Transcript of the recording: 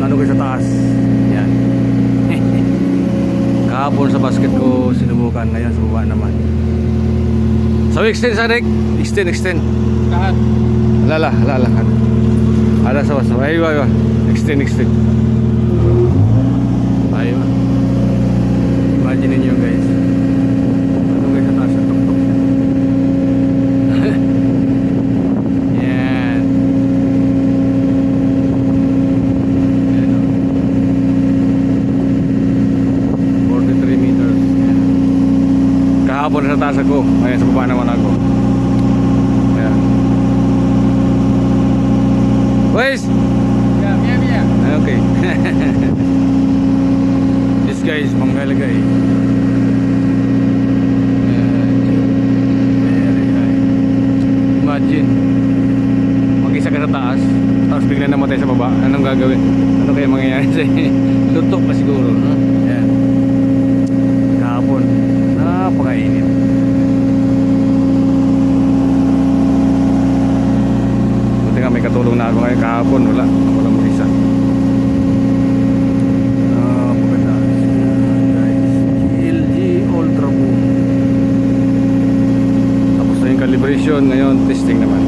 ano ko sa taas. Yan. Kahapon sa basket ko sinubukan, ngayon sa baba naman. So extend sa Rick, extend. Lahat. Lala. Ada sa basa. Aywa. Extend. Aywa. Imagine niyo guys. Ano guys sa taas, tok. Yan. Yan o. 43 meters. Yan. Kahapon sa taas ako, ngayon sa baba naman ako. Ayan. Boys! Mia. Okay. This guy is Manggalagay. Very high. Imagine, mag-isa ka sa taas, tapos bigla namatay sa baba. Anong gagawin? Ano kaya mangyayari sa'yo? Lutok pa siguro, no? Ayan. Kahapon, napakainit. Buti nga may katulong na ako ngayon. Kahapon, wala mag-isa. Ultra Boom. Tapos na yung calibration, ngayon testing naman.